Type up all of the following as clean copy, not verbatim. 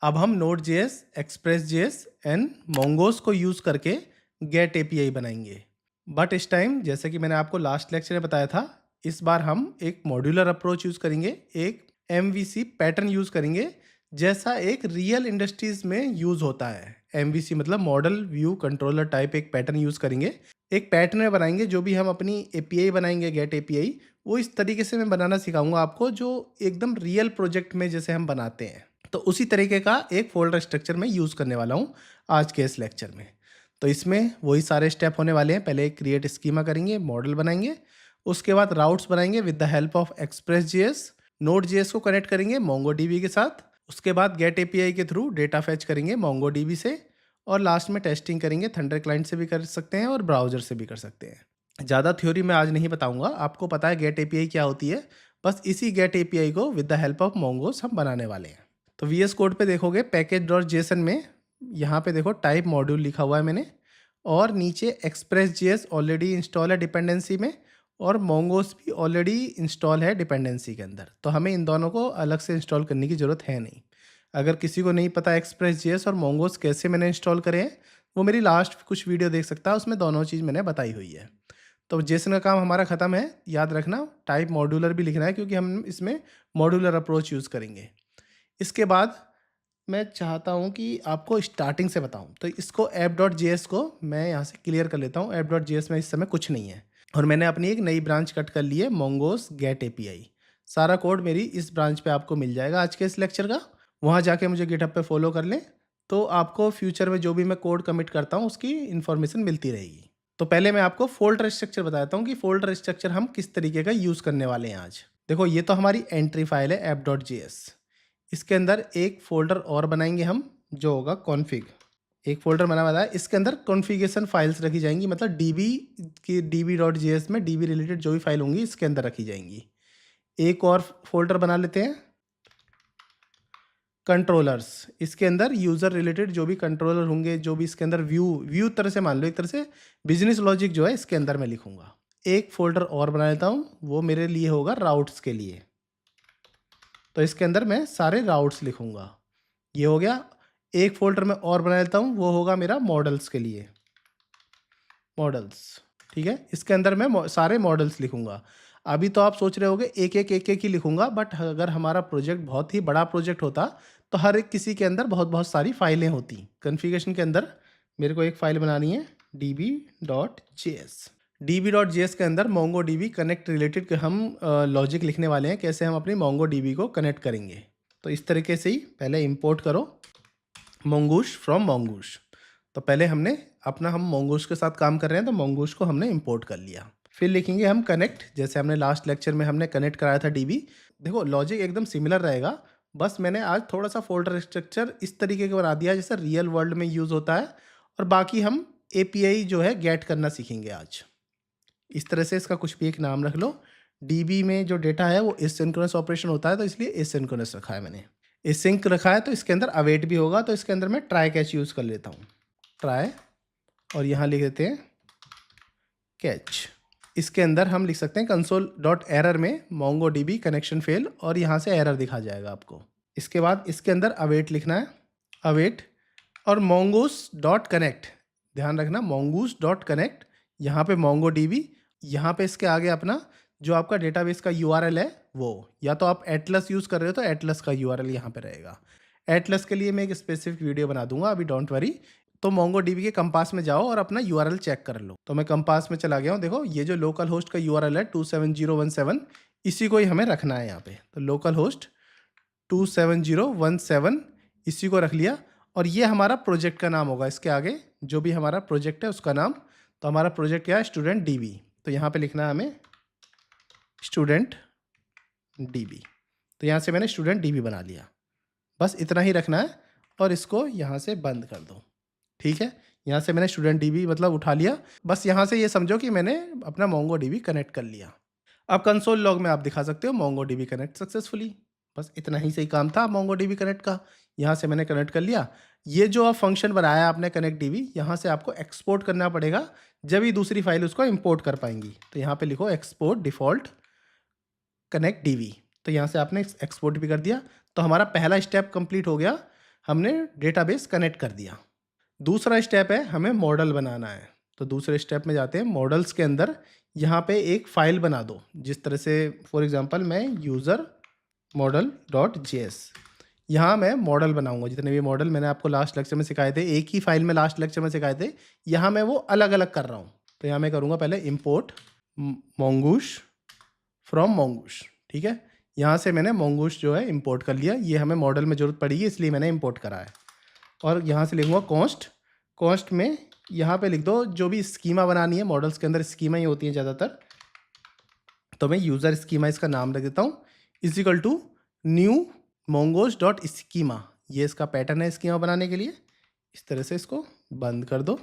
अब हम node JS, express JS and mongoose को यूज़ करके गेट एपीआई बनाएंगे। बट इस टाइम जैसे कि मैंने आपको लास्ट लेक्चर में बताया था, इस बार हम एक मॉड्यूलर अप्रोच यूज़ करेंगे, एक एमवीसी पैटर्न यूज़ करेंगे, जैसा एक रियल इंडस्ट्रीज में यूज़ होता है। एमवीसी मतलब मॉडल व्यू कंट्रोलर टाइप एक पैटर्न यूज़ करेंगे। एक पैटर्न में बनाएंगे, जो भी हम अपनी एपीआई बनाएंगे गेट एपीआई, वो इस तरीके से मैं बनाना सिखाऊंगा आपको, जो एकदम रियल प्रोजेक्ट में जैसे हम बनाते हैं। तो उसी तरीके का एक फोल्डर स्ट्रक्चर मैं यूज़ करने वाला हूँ आज के इस लेक्चर में। तो इसमें वही सारे स्टेप होने वाले हैं। पहले क्रिएट स्कीमा करेंगे, मॉडल बनाएंगे, उसके बाद राउट्स बनाएंगे with the help of express JS, node JS को कनेक्ट करेंगे मोंगोडीबी के साथ, उसके बाद गेट एपीआई के थ्रू डेटा फैच करेंगे मोंगोडीबी से, और लास्ट में टेस्टिंग करेंगे। थंडर क्लाइंट से भी कर सकते हैं और ब्राउज़र से भी कर सकते हैं। ज़्यादा थ्योरी मैं आज नहीं बताऊंगा, आपको पता है गेट एपीआई क्या होती है। बस इसी गेट एपीआई को with the help of mongoose हम बनाने वाले हैं। तो वीएस कोड पे देखोगे पैकेज डॉट जेसन में, यहाँ पे देखो टाइप मॉड्यूल लिखा हुआ है मैंने, और नीचे एक्सप्रेस जेएस ऑलरेडी इंस्टॉल है डिपेंडेंसी में, और मोंगोस भी ऑलरेडी इंस्टॉल है डिपेंडेंसी के अंदर। तो हमें इन दोनों को अलग से इंस्टॉल करने की ज़रूरत है नहीं। अगर किसी को नहीं पता एक्सप्रेस जेएस और मोंगोस कैसे मैंने इंस्टॉल करे हैं, वो मेरी लास्ट कुछ वीडियो देख सकता है, उसमें दोनों चीज़ मैंने बताई हुई है। तो जेसन का काम हमारा ख़त्म है। याद रखना टाइप मॉड्यूलर भी लिखना है, क्योंकि हम इसमें मॉड्यूलर अप्रोच यूज़ करेंगे। इसके बाद मैं चाहता हूँ कि आपको स्टार्टिंग से बताऊँ, तो इसको app.js को मैं यहाँ से क्लियर कर लेता हूँ। app.js में इस समय कुछ नहीं है, और मैंने अपनी एक नई ब्रांच कट कर ली है, मोंगोस गेट एपीआई। सारा कोड मेरी इस ब्रांच पे आपको मिल जाएगा आज के इस लेक्चर का। वहाँ जाके मुझे गिटहब पे फॉलो कर लें, तो आपको फ्यूचर में जो भी मैं कोड कमिट करता हूँ उसकी इन्फॉर्मेशन मिलती रहेगी। तो पहले मैं आपको फोल्डर स्ट्रक्चर बताता हूँ कि फोल्डर स्ट्रक्चर हम किस तरीके का यूज़ करने वाले हैं आज। देखो, ये तो हमारी एंट्री फाइल है app.js। इसके अंदर एक फ़ोल्डर और बनाएंगे हम, जो होगा कॉन्फ़िग। एक फ़ोल्डर बना हुआ है, इसके अंदर कॉन्फ़िगरेशन फाइल्स रखी जाएंगी, मतलब डीबी की db.js में डीबी रिलेटेड जो भी फाइल होंगी इसके अंदर रखी जाएंगी। एक और फोल्डर बना लेते हैं, कंट्रोलर्स। इसके अंदर यूज़र रिलेटेड जो भी कंट्रोलर होंगे, जो भी इसके अंदर व्यू तरह से मान लो, एक तरह से बिजनेस लॉजिक जो है इसके अंदर मैं लिखूंगा। एक फ़ोल्डर और बना लेता हूँ, वो मेरे लिए होगा राउट्स के लिए। तो इसके अंदर मैं सारे राउट्स लिखूंगा। ये हो गया। एक फोल्डर में और बना लेता हूँ, वो होगा मेरा मॉडल्स के लिए, मॉडल्स। ठीक है, इसके अंदर मैं सारे मॉडल्स लिखूंगा। अभी तो आप सोच रहे होगे एक एक ही लिखूंगा, बट अगर हमारा प्रोजेक्ट बहुत ही बड़ा प्रोजेक्ट होता तो हर एक किसी के अंदर बहुत बहुत सारी फाइलें होती। कन्फिगरेशन के अंदर मेरे को एक फ़ाइल बनानी है db.js। db.js के अंदर मोंगो डीबी कनेक्ट रिलेटेड हम लॉजिक लिखने वाले हैं, कैसे हम अपनी मोंगो डीबी को कनेक्ट करेंगे। तो इस तरीके से ही पहले इंपोर्ट करो मोंगूश फ्रॉम मोंगूश। तो पहले हमने अपना, हम मोंगूश के साथ काम कर रहे हैं तो मोंगूश को हमने इंपोर्ट कर लिया। फिर लिखेंगे हम कनेक्ट, जैसे हमने लास्ट लेक्चर में हमने कनेक्ट कराया था डीबी। देखो लॉजिक एकदम सिमिलर रहेगा, बस मैंने आज थोड़ा सा फोल्डर स्ट्रक्चर इस तरीके का बना दिया जैसे रियल वर्ल्ड में यूज़ होता है, और बाकी हम एपीआई जो है गेट करना सीखेंगे आज। इस तरह से इसका कुछ भी एक नाम रख लो। डीबी में जो डेटा है वो एसिंक्रोनस ऑपरेशन होता है, तो इसलिए एसिंक्रोनस रखा है मैंने। एसिंक रखा है तो इसके अंदर अवेट भी होगा, तो इसके अंदर मैं ट्राई कैच यूज़ कर लेता हूँ, ट्राई, और यहाँ लिख देते हैं कैच। इसके अंदर हम लिख सकते हैं कंसोल डॉट एरर में मोंगो डीबी कनेक्शन फेल, और यहाँ से एरर दिखा जाएगा आपको। इसके बाद इसके अंदर अवेट लिखना है, अवेट, और मोंगूस डॉट कनेक्ट। ध्यान रखना मोंगूस डॉट कनेक्ट, यहाँ पे मोंगो डीबी, यहाँ पे इसके आगे अपना जो आपका डेटाबेस का यूआरएल है वो, या तो आप एटलस यूज़ कर रहे हो तो एटलस का यूआरएल यहाँ पे रहेगा। एटलस के लिए मैं एक स्पेसिफिक वीडियो बना दूंगा, अभी डोंट वरी। तो मोंगो डीबी के कंपास में जाओ और अपना यूआरएल चेक कर लो। तो मैं कंपास में चला गया हूँ। देखो ये जो लोकल होस्ट का यूआरएल है 27017, इसी को ही हमें रखना है यहाँ पे। तो लोकल होस्ट 27017 इसी को रख लिया, और ये हमारा प्रोजेक्ट का नाम होगा। इसके आगे जो भी हमारा प्रोजेक्ट है उसका नाम, तो हमारा प्रोजेक्ट क्या है, स्टूडेंट डीबी। तो यहाँ पे लिखना है हमें स्टूडेंट डीबी। तो यहाँ से मैंने स्टूडेंट डीबी बना लिया, बस इतना ही रखना है, और इसको यहाँ से बंद कर दो। ठीक है, यहाँ से मैंने स्टूडेंट डीबी मतलब उठा लिया। बस यहाँ से ये समझो कि मैंने अपना मोंगो डीबी कनेक्ट कर लिया। अब कंसोल लॉग में आप दिखा सकते हो मोंगो डीबी कनेक्ट सक्सेसफुली। बस इतना ही सही काम था मोंगो डीबी कनेक्ट का। यहाँ से मैंने कनेक्ट कर लिया। ये जो आप फंक्शन बनाया आपने कनेक्ट डीबी, यहाँ से आपको एक्सपोर्ट करना पड़ेगा, जब ही दूसरी फाइल उसको इंपोर्ट कर पाएंगी। तो यहाँ पे लिखो एक्सपोर्ट डिफ़ॉल्ट कनेक्ट डीबी। तो यहाँ से आपने एक्सपोर्ट भी कर दिया। तो हमारा पहला स्टेप कंप्लीट हो गया। हमने डेटाबेस कनेक्ट कर दिया। दूसरा स्टेप है हमें मॉडल बनाना है। तो दूसरे स्टेप में जाते हैं। मॉडल्स के अंदर यहाँ पे एक फ़ाइल बना दो, जिस तरह से फॉर एग्जांपल मैं यूज़र मॉडल डॉट जेएस, यहाँ मैं मॉडल बनाऊंगा। जितने भी मॉडल मैंने आपको लास्ट लेक्चर में सिखाए थे, एक ही फाइल में लास्ट लेक्चर में सिखाए थे, यहाँ मैं वो अलग अलग कर रहा हूँ। तो यहाँ मैं करूँगा पहले इम्पोर्ट मोंगूश फ्रॉम मोंगूश। ठीक है, यहाँ से मैंने मोंगूश जो है इम्पोर्ट कर लिया। ये हमें मॉडल में ज़रूरत पड़ेगी इसलिए मैंने इम्पोर्ट करा है। और यहाँ से लिखूँगा कॉस्ट। कॉस्ट में यहाँ पे लिख दो जो भी स्कीमा बनानी है। मॉडल्स के अंदर स्कीमा ही होती है ज़्यादातर, तो मैं यूज़र स्कीमा इसका नाम रख देता हूँ। Is equal to new Mongoose dot schema, ये इसका पैटर्न है स्कीमा बनाने के लिए। इस तरह से इसको बंद कर दो।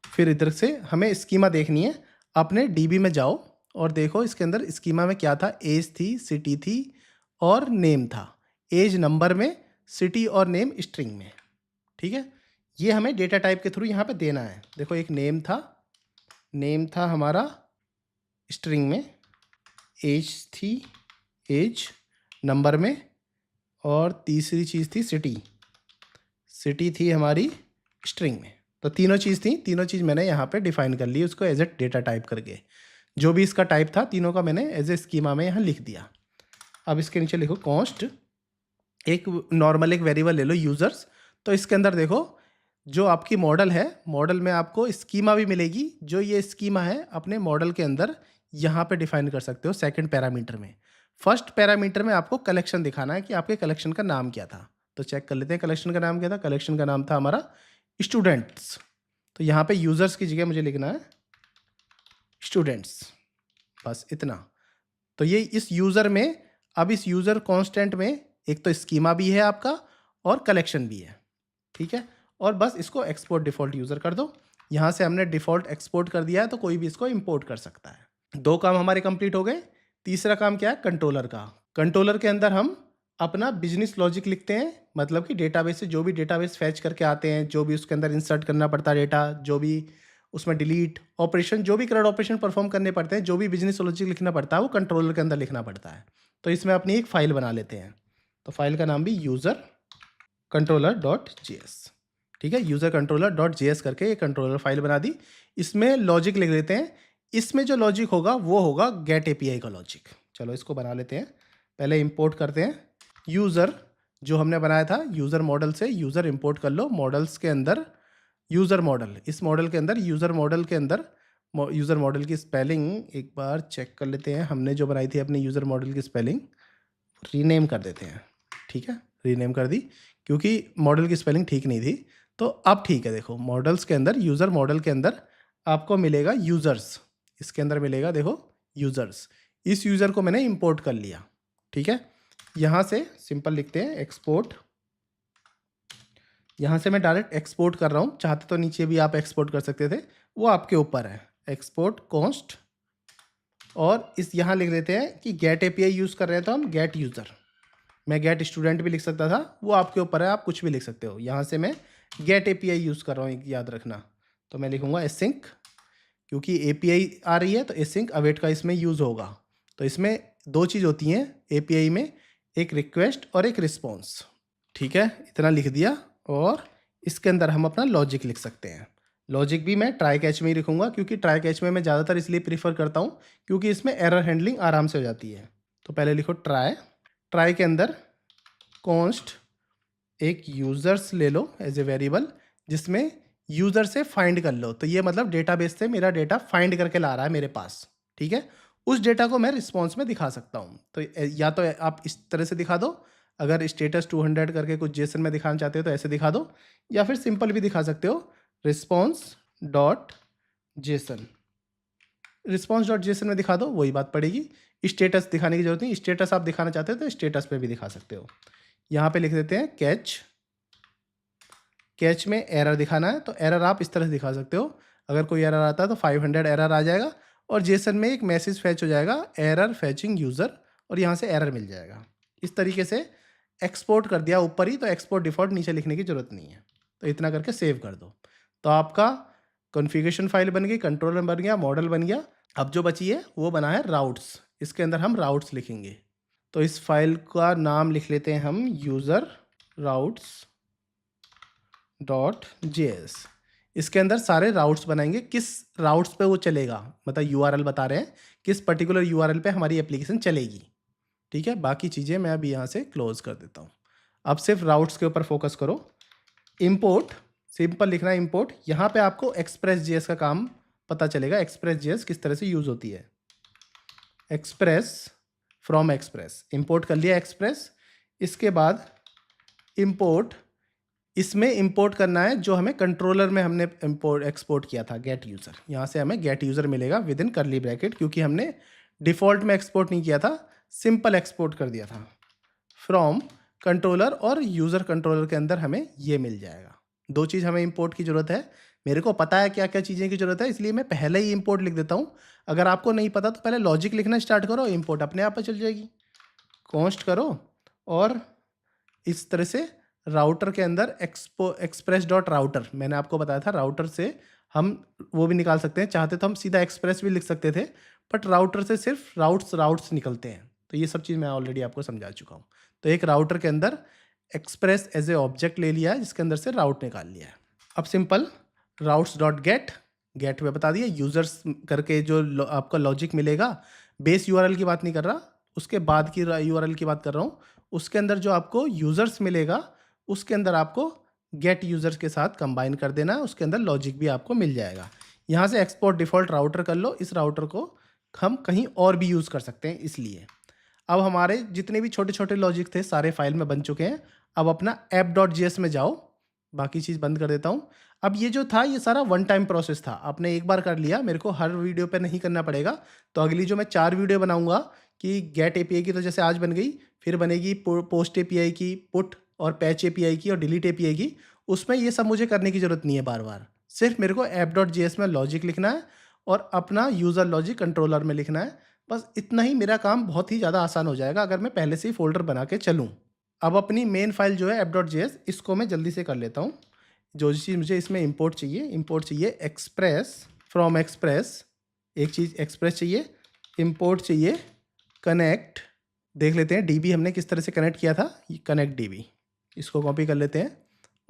फिर इधर से हमें स्कीमा देखनी है। अपने डीबी में जाओ और देखो इसके अंदर स्कीमा में क्या था। एज थी, सिटी थी और नेम था। एज नंबर में, सिटी और नेम स्ट्रिंग में। ठीक है, ये हमें डेटा टाइप के थ्रू यहाँ पे देना है। देखो एक नेम था हमारा स्ट्रिंग में, एज थी एज नंबर में, और तीसरी चीज़ थी सिटी थी हमारी स्ट्रिंग में। तो तीनों चीज़ थी, तीनों चीज़ मैंने यहाँ पे डिफाइन कर ली उसको एज ए डेटा टाइप करके। जो भी इसका टाइप था तीनों का मैंने एज ए स्कीमा में यहाँ लिख दिया। अब इसके नीचे लिखो कॉस्ट। एक नॉर्मल एक वेरिएबल ले लो यूज़र्स। तो इसके अंदर देखो जो आपकी मॉडल है, मॉडल में आपको स्कीमा भी मिलेगी। जो ये स्कीमा है अपने मॉडल के अंदर यहाँ पे डिफाइन कर सकते हो सेकंड पैरामीटर में। फर्स्ट पैरामीटर में आपको कलेक्शन दिखाना है कि आपके कलेक्शन का नाम क्या था। तो चेक कर लेते हैं कलेक्शन का नाम क्या था। कलेक्शन का नाम था हमारा स्टूडेंट्स। तो यहाँ पे यूज़र्स की जगह मुझे लिखना है स्टूडेंट्स, बस इतना। तो ये इस यूज़र में, अब इस यूज़र कांस्टेंट में एक तो स्कीमा भी है आपका और कलेक्शन भी है। ठीक है, और बस इसको एक्सपोर्ट डिफ़ॉल्ट यूज़र कर दो। यहाँ से हमने डिफ़ॉल्ट एक्सपोर्ट कर दिया है, तो कोई भी इसको इंपोर्ट कर सकता है। दो काम हमारे कंप्लीट हो गए। तीसरा काम क्या है, कंट्रोलर का। कंट्रोलर के अंदर हम अपना बिजनेस लॉजिक लिखते हैं। मतलब कि डेटाबेस से जो भी डेटाबेस फैच करके आते हैं, जो भी उसके अंदर इंसर्ट करना पड़ता है डेटा, जो भी उसमें डिलीट ऑपरेशन, जो भी करंट ऑपरेशन परफॉर्म करने पड़ते हैं, जो भी बिजनेस लॉजिक लिखना पड़ता है, वो कंट्रोलर के अंदर लिखना पड़ता है। तो इसमें अपनी एक फ़ाइल बना लेते हैं। तो फाइल का नाम भी यूज़र कंट्रोलर डॉट जेएस। ठीक है, यूज़र कंट्रोलर डॉट जेएस करके एक कंट्रोलर फाइल बना दी। इसमें लॉजिक लिख लेते हैं। इसमें जो लॉजिक होगा वो होगा गेट एपीआई का लॉजिक। चलो इसको बना लेते हैं। पहले इंपोर्ट करते हैं यूज़र जो हमने बनाया था। यूज़र मॉडल से यूज़र इंपोर्ट कर लो। मॉडल्स के अंदर यूज़र मॉडल, इस मॉडल के अंदर यूज़र मॉडल के अंदर यूज़र मॉडल की स्पेलिंग एक बार चेक कर लेते हैं। हमने जो बनाई थी अपने यूज़र मॉडल की स्पेलिंग, रीनेम कर देते हैं। ठीक है, रीनेम कर दी क्योंकि मॉडल की स्पेलिंग ठीक नहीं थी। तो अब ठीक है। देखो मॉडल्स के अंदर, यूज़र मॉडल के अंदर आपको मिलेगा यूज़र्स। इसके अंदर मिलेगा देखो यूज़र्स। इस यूज़र को मैंने इंपोर्ट कर लिया। ठीक है, यहाँ से सिंपल लिखते हैं एक्सपोर्ट। यहाँ से मैं डायरेक्ट एक्सपोर्ट कर रहा हूँ। चाहते तो नीचे भी आप एक्सपोर्ट कर सकते थे, वो आपके ऊपर है। एक्सपोर्ट कॉस्ट, और इस यहाँ लिख देते हैं कि गेट एपीआई यूज़ कर रहे हैं तो हम गेट यूज़र। मैं गेट स्टूडेंट भी लिख सकता था, वो आपके ऊपर है, आप कुछ भी लिख सकते हो। यहाँ से मैं गेट एपीआई यूज़ कर रहा हूँ, याद रखना। तो मैं लिखूँगा एसिंक, क्योंकि एपीआई आ रही है तो एसिंक अवेट का इसमें यूज़ होगा। तो इसमें दो चीज़ होती हैं एपीआई में, एक रिक्वेस्ट और एक रिस्पॉन्स। ठीक है, इतना लिख दिया। और इसके अंदर हम अपना लॉजिक लिख सकते हैं। लॉजिक भी मैं ट्राई कैच में ही लिखूँगा, क्योंकि ट्राई कैच में मैं ज़्यादातर इसलिए प्रीफर करता हूँ क्योंकि इसमें एरर हैंडलिंग आराम से हो जाती है। तो पहले लिखो ट्राई के अंदर कॉन्स्ट एक यूज़र्स ले लो एज ए वेरिएबल, जिसमें यूज़र से फाइंड कर लो। तो ये मतलब डेटाबेस से मेरा डेटा फाइंड करके ला रहा है मेरे पास। ठीक है, उस डेटा को मैं रिस्पॉन्स में दिखा सकता हूँ। तो या तो आप इस तरह से दिखा दो, अगर स्टेटस 200 करके कुछ जेसन में दिखाना चाहते हो तो ऐसे दिखा दो, या फिर सिंपल भी दिखा सकते हो response dot JSON. Response dot JSON में दिखा दो, वही बात पड़ेगी। स्टेटस दिखाने की जरूरत नहीं। स्टेटस आप दिखाना चाहते हो तो स्टेटस पे भी दिखा सकते हो। यहाँ पे लिख देते हैं कैच। कैच में एरर दिखाना है तो एरर आप इस तरह से दिखा सकते हो। अगर कोई एरर आता है तो 500 एरर आ जाएगा, और जेसन में एक मैसेज फैच हो जाएगा एरर फैचिंग यूज़र, और यहाँ से एरर मिल जाएगा। इस तरीके से एक्सपोर्ट कर दिया ऊपर ही, तो एक्सपोर्ट डिफ़ॉल्ट नीचे लिखने की ज़रूरत नहीं है। तो इतना करके सेव कर दो। तो आपका कॉन्फ़िगरेशन फाइल बन गई, कंट्रोलर बन गया, मॉडल बन गया। अब जो बची है वो बना है राउट्स। इसके अंदर हम राउट्स लिखेंगे। तो इस फाइल का नाम लिख लेते हैं हम यूज़र राउट्स डॉट जेएस। इसके अंदर सारे राउट्स बनाएंगे, किस राउट्स पे वो चलेगा, मतलब यूआरएल बता रहे हैं किस पर्टिकुलर यूआरएल पे हमारी एप्लीकेशन चलेगी। ठीक है, बाकी चीज़ें मैं अभी यहाँ से क्लोज कर देता हूँ। अब सिर्फ राउट्स के ऊपर फोकस करो। इंपोर्ट, सिंपल लिखना है इंपोर्ट। यहाँ पे आपको एक्सप्रेस जेएस का काम पता चलेगा, एक्सप्रेस जेएस किस तरह से यूज़ होती है। एक्सप्रेस फ्रॉम एक्सप्रेस, इंपोर्ट कर लिया एक्सप्रेस। इसके बाद इंपोर्ट, इसमें इंपोर्ट करना है जो हमें कंट्रोलर में हमने इंपोर्ट एक्सपोर्ट किया था, गेट यूज़र। यहाँ से हमें गेट यूज़र मिलेगा विद इन करली ब्रैकेट, क्योंकि हमने डिफ़ॉल्ट में एक्सपोर्ट नहीं किया था, सिंपल एक्सपोर्ट कर दिया था। फ्रॉम कंट्रोलर और यूज़र कंट्रोलर के अंदर हमें ये मिल जाएगा। दो चीज़ हमें इंपोर्ट की ज़रूरत है। मेरे को पता है क्या क्या चीज़ें की ज़रूरत है, इसलिए मैं पहले ही इंपोर्ट लिख देता हूँ। अगर आपको नहीं पता तो पहले लॉजिक लिखना स्टार्ट करो, इंपोर्ट अपने आप चल जाएगी। कॉन्स्ट करो और इस तरह से राउटर के अंदर एक्सप्रेस डॉट राउटर, मैंने आपको बताया था राउटर से हम वो भी निकाल सकते हैं, चाहते तो हम सीधा एक्सप्रेस भी लिख सकते थे, बट राउटर से सिर्फ राउट्स निकलते हैं। तो ये सब चीज़ मैं ऑलरेडी आपको समझा चुका हूँ। तो एक राउटर के अंदर एक्सप्रेस एज ए ऑब्जेक्ट ले लिया है, जिसके अंदर से राउट निकाल लिया है। अब simple routes dot get, get में बता दिया यूजर्स करके जो आपका लॉजिक मिलेगा, बेस यूआरएल की बात नहीं कर रहा, उसके बाद की यूआरएल की बात कर रहा हूँ। उसके अंदर जो आपको यूजर्स मिलेगा, उसके अंदर आपको गेट यूजर्स के साथ कंबाइन कर देना है, उसके अंदर लॉजिक भी आपको मिल जाएगा। यहाँ से एक्सपोर्ट डिफ़ॉल्ट राउटर कर लो, इस राउटर को हम कहीं और भी यूज़ कर सकते हैं। इसलिए अब हमारे जितने भी छोटे छोटे लॉजिक थे सारे फाइल में बन चुके हैं। अब अपना ऐप डॉट जेएस में जाओ, बाकी चीज़ बंद कर देता हूँ। अब ये जो था ये सारा वन टाइम प्रोसेस था, आपने एक बार कर लिया, मेरे को हर वीडियो पे नहीं करना पड़ेगा। तो अगली जो मैं 4 वीडियो बनाऊंगा कि गेट एपीआई की, तो जैसे आज बन गई, फिर बनेगी पोस्ट एपीआई की, पुट और पैच एपीआई की और डिलीट एपीआई की। उसमें ये सब मुझे करने की ज़रूरत नहीं है बार बार, सिर्फ मेरे को ऐप डॉट जेएस में लॉजिक लिखना है और अपना यूज़र लॉजिक कंट्रोलर में लिखना है। बस इतना ही, मेरा काम बहुत ही ज़्यादा आसान हो जाएगा अगर मैं पहले से ही फोल्डर बना के चलूँ। अब अपनी मेन फाइल जो है ऐप डॉट जेएस, इसको मैं जल्दी से कर लेता हूँ। जो चीज़ मुझे इसमें इंपोर्ट चाहिए एक्सप्रेस फ्रॉम एक्सप्रेस, एक चीज़ एक्सप्रेस चाहिए, इंपोर्ट चाहिए कनेक्ट। देख लेते हैं डीबी हमने किस तरह से कनेक्ट किया था, कनेक्ट डीबी, इसको कॉपी कर लेते हैं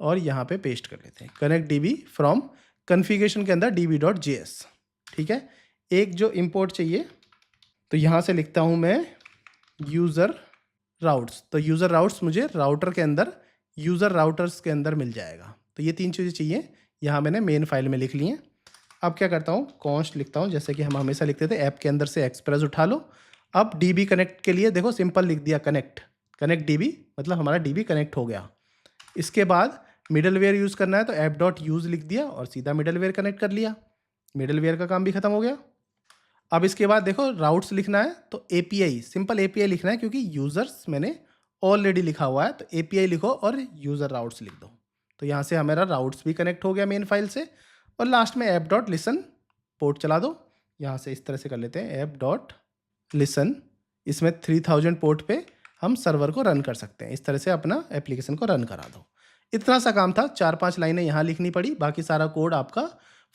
और यहाँ पे पेस्ट कर लेते हैं। कनेक्ट डीबी फ्रॉम कन्फिगरेशन के अंदर डीबी डॉट जेएस। ठीक है, एक जो इंपोर्ट चाहिए, तो यहाँ से लिखता हूँ मैं यूज़र राउट्स। तो यूज़र राउट्स मुझे राउटर के अंदर, यूज़र राउटर्स के अंदर मिल जाएगा। तो ये 3 चीज़ें चाहिए, यहाँ मैंने मेन फाइल में लिख ली हैं। अब क्या करता हूँ, कॉन्स्ट लिखता हूँ, जैसे कि हम हमेशा लिखते थे, ऐप के अंदर से एक्सप्रेस उठा लो। अब डीबी कनेक्ट के लिए देखो सिंपल लिख दिया कनेक्ट डीबी, मतलब हमारा डीबी कनेक्ट हो गया। इसके बाद मिडलवेयर यूज़ करना है, तो ऐप डॉट यूज़ लिख दिया और सीधा मिडलवेयर कनेक्ट कर लिया, मिडलवेयर का काम भी खत्म हो गया। अब इसके बाद देखो राउट्स लिखना है, तो एपीआई, सिंपल एपीआई लिखना है, क्योंकि यूज़र्स मैंने ऑलरेडी लिखा हुआ है। तो एपीआई लिखो और यूज़र राउट्स लिख दो। तो यहाँ से हमारा राउट्स भी कनेक्ट हो गया मेन फाइल से। और लास्ट में ऐप डॉट लिसन पोर्ट चला दो। यहाँ से इस तरह से कर लेते हैं, ऐप डॉट लिसन, इसमें 3000 पोर्ट पे हम सर्वर को रन कर सकते हैं। इस तरह से अपना एप्लीकेशन को रन करा दो। इतना सा काम था, 4-5 लाइनें यहाँ लिखनी पड़ी, बाकी सारा कोड आपका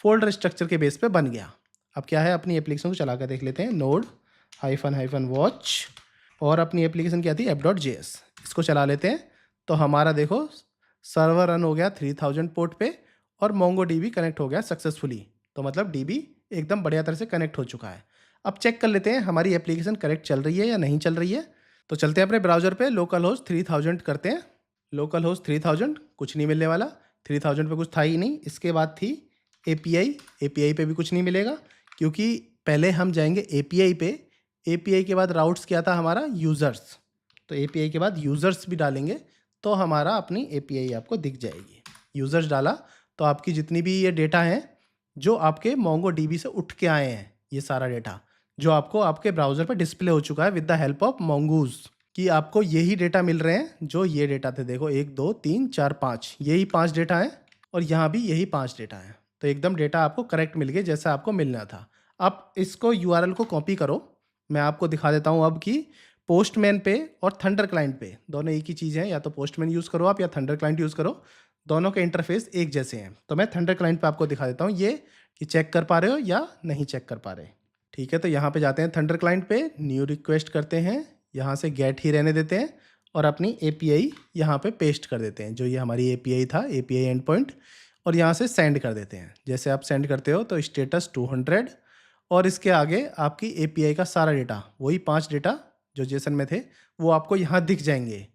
फोल्डर स्ट्रक्चर के बेस पे बन गया। अब क्या है, अपनी एप्लीकेशन को चला कर देख लेते हैं। नोड हाइफन वॉच, और अपनी एप्लीकेशन क्या थी, ऐप डॉट जेएस, इसको चला लेते हैं। तो हमारा देखो सर्वर रन हो गया 3000 पोर्ट पे और मोंगो डीबी कनेक्ट हो गया सक्सेसफुली। तो मतलब डीबी एकदम बढ़िया तरह से कनेक्ट हो चुका है। अब चेक कर लेते हैं हमारी एप्लीकेशन करेक्ट चल रही है या नहीं चल रही है। तो चलते हैं अपने ब्राउज़र पे, लोकल होस्ट 3000 करते हैं। लोकल होस्ट 3000, कुछ नहीं मिलने वाला, 3000 पे कुछ था ही नहीं। इसके बाद थी एपीआई, एपीआई पे भी कुछ नहीं मिलेगा, क्योंकि पहले हम जाएंगे एपीआई पे। एपीआई के बाद राउट्स क्या था हमारा, यूज़र्स। तो एपीआई के बाद यूज़र्स भी डालेंगे तो हमारा अपनी एपीआई आपको दिख जाएगी। यूज़र्स डाला तो आपकी जितनी भी ये डेटा हैं जो आपके मोंगो डीबी से उठ के आए हैं, ये सारा डेटा जो आपको आपके ब्राउज़र पे डिस्प्ले हो चुका है with the help of mongoose, कि आपको यही डेटा मिल रहे हैं जो ये डेटा थे। देखो 1 2 3 4 5, यही 5 डेटा हैं और यहाँ भी यही 5 डेटा हैं। तो एकदम डेटा आपको करेक्ट मिल गया जैसा आपको मिलना था। आप इसको यूआरएल को कॉपी करो, मैं आपको दिखा देता हूँ अब कि पोस्टमैन पे और थंडर क्लाइंट पे दोनों एक ही चीज़ हैं। या तो पोस्टमैन यूज़ करो आप या थंडर क्लाइंट यूज़ करो, दोनों के इंटरफेस एक जैसे हैं। तो मैं थंडर क्लाइंट पे आपको दिखा देता हूँ ये, कि चेक कर पा रहे हो या नहीं चेक कर पा रहे। ठीक है, तो यहाँ पे जाते हैं थंडर क्लाइंट पे, न्यू रिक्वेस्ट करते हैं, यहाँ से गेट ही रहने देते हैं और अपनी एपीआई यहाँ पे पेस्ट कर देते हैं। जो ये हमारी एपीआई था, एपीआई एंड पॉइंट, और यहाँ से सेंड कर देते हैं। जैसे आप सेंड करते हो तो स्टेटस 200 और इसके आगे आपकी एपीआई का सारा डेटा, वही 5 डेटा जो जेसन में थे, वो आपको यहाँ दिख जाएंगे।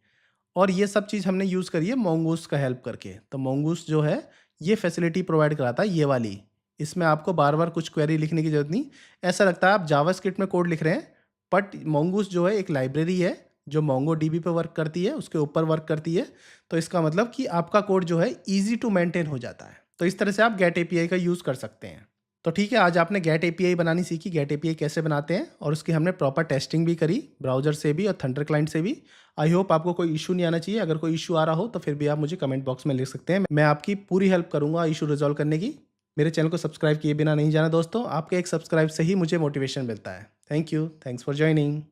और ये सब चीज़ हमने यूज़ करी है मोंगूस का हेल्प करके। तो मोंगूस जो है ये फैसिलिटी प्रोवाइड कराता है, ये वाली। इसमें आपको बार बार कुछ क्वेरी लिखने की ज़रूरत नहीं। ऐसा लगता है आप जावास्क्रिप्ट में कोड लिख रहे हैं, बट मोंगूस जो है एक लाइब्रेरी है जो मोंगो डीबी पे वर्क करती है, उसके ऊपर वर्क करती है। तो इसका मतलब कि आपका कोड जो है ईजी टू मेंटेन हो जाता है। तो इस तरह से आप गेट एपीआई का यूज़ कर सकते हैं। तो ठीक है, आज आपने गेट एपीआई बनानी सीखी, गेट एपीआई कैसे बनाते हैं, और उसकी हमने प्रॉपर टेस्टिंग भी करी ब्राउज़र से भी और थंडर क्लाइंट से भी। आई होप आपको कोई इशू नहीं आना चाहिए। अगर कोई इशू आ रहा हो तो फिर भी आप मुझे कमेंट बॉक्स में लिख सकते हैं, मैं आपकी पूरी हेल्प करूंगा इशू रिजॉल्व करने की। मेरे चैनल को सब्सक्राइब किए बिना नहीं जाना दोस्तों, आपके एक सब्सक्राइब से ही मुझे मोटिवेशन मिलता है। Thank you, thanks for joining.